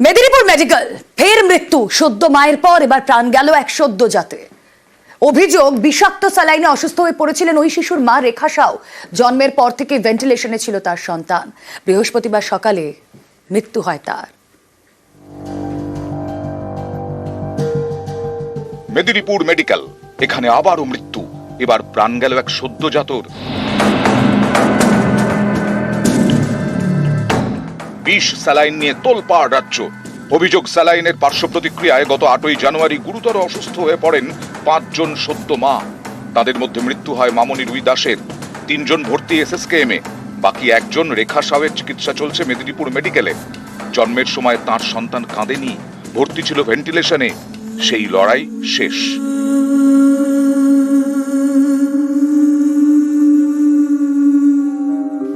Medinipur medical ফের মৃত্যু সদ্য মায়ের পর এবার প্রাণ গেল এক সদ্যজাতে। অভিযোগ বিষাক্ত স্যালাইনে অসুস্থ হয়ে পড়েছিলেন ওই শিশুর মা রেখা সাউ। জন্মের পর থেকে ভেন্টিলেশনে ছিল তার সন্তান। বৃহস্পতিবার সকালে মৃত্যু হয় তার। মেদিনীপুর মেডিকেল, এখানে আবারও মৃত্যু, এবার প্রাণ গেল এক সদ্যজাতর। বিষ স্যালাইন নিয়ে তোলপাড় রাজ্য। অভিযোগ, স্যালাইনের পার্শ্ব প্রতিক্রিয়ায় গত 8ই জানুয়ারি গুরুতর অসুস্থ হয়ে পড়েন 5 জন সদ্য মা। তাদের মধ্যে মৃত্যু হয় মামনি রুই দাসের। 3 জন ভর্তি SSKM-এ, বাকি 1 জন রেখা সাউয়ের চিকিৎসা চলছে মেদিনীপুর মেডিকেলে। জন্মের সময় তার সন্তান কাঁদেনি, ভর্তি ছিল ভেন্টিলেশনে। সেই লড়াই শেষ।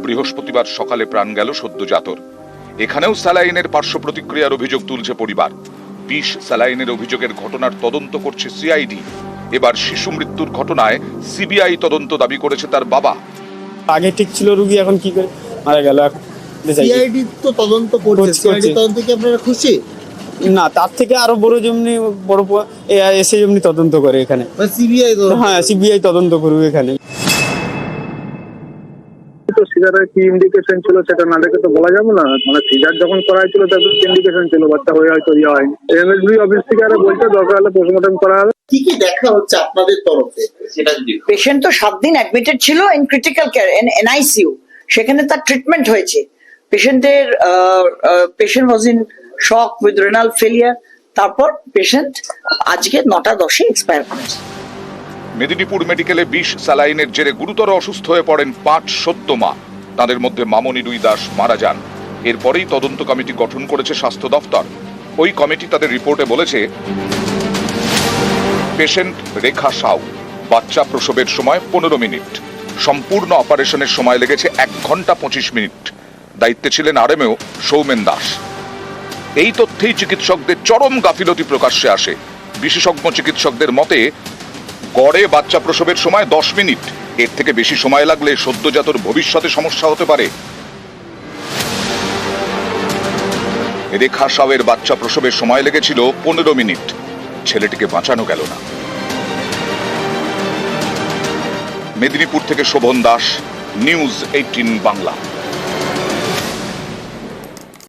বৃহস্পতিবার সকালে প্রাণ গেল সদ্যজাতর। এখানেও স্যালাইনের পার্শ্ব প্রতিক্রিয়ার অভিযোগ তুলছে পরিবার। বিষ স্যালাইনের অভিযোগের ঘটনার তদন্ত করছে CID। এবার শিশু মৃত্যুর ঘটনায় CBI তদন্ত দাবি করেছে তার বাবা। আগে ঠিক ছিল রোগী, এখন কি করে মারা গেল? CID তো তদন্ত করছে, CID তদন্ত কি আপনারা খুশি? না, তার থেকে আরো বড় যেমনি বড় এসে যেমনি তদন্ত করে এখানে, CBI হ্যাঁ CBI তদন্ত করবে এখানে। সিজারের কি ইন্ডিকেশন ছিল সেটা না দেখে তো বলা যাবে না। মানে সিজার যখন করা হয়েছিল তাদের ইন্ডিকেশন ছিল, বাচ্চা হয়ে হয়তো ইয়ে হয়নি। MSB অফিস থেকে আরো বলছে দরকার হলে পোস্টমর্টম করা হবে। কি কি দেখা হচ্ছে আপনাদের তরফে সেটা যদি? পেশেন্ট তো 7 দিন অ্যাডমিটেড ছিল ইন ক্রিটিক্যাল কেয়ার NICU। সেখানে তার ট্রিটমেন্ট হয়েছে। Patient was in shock with renal failure. তারপর পেশেন্ট আজকে 9:10-এ এক্সপায়ার করেছে। মেদিনীপুর মেডিকেলে বিষ স্যালাইনের জেরে গুরুতর অসুস্থ হয়ে পড়েন 5 সদ্য মা। তাদের মধ্যে মামনি রুই দাস মারা যান। এরপরেই তদন্ত কমিটি গঠন করেছে স্বাস্থ্য দফতর। ওই কমিটি তাদের রিপোর্টে বলেছে, পেশেন্ট রেখা সাউ, বাচ্চা প্রসবের সময় 15 মিনিট, সম্পূর্ণ অপারেশনের সময় লেগেছে 1 ঘন্টা 25 মিনিট। দায়িত্বে ছিলেন RMO সৌমেন দাস। এই তথ্যেই চিকিৎসকদের চরম গাফিলতি প্রকাশ্যে আসে। বিশেষজ্ঞ চিকিৎসকদের মতে গড়ে বাচ্চা প্রসবের সময় 10 মিনিট, এর থেকে বেশি সময় লাগলে সদ্যজাতর ভবিষ্যতে সমস্যা হতে পারে। রেখা সাউয়ের বাচ্চা প্রসবের সময় লেগেছিল 15 মিনিট। ছেলেটিকে বাঁচানো গেল না। মেদিনীপুর থেকে শোভন দাস, নিউজ 18 বাংলা।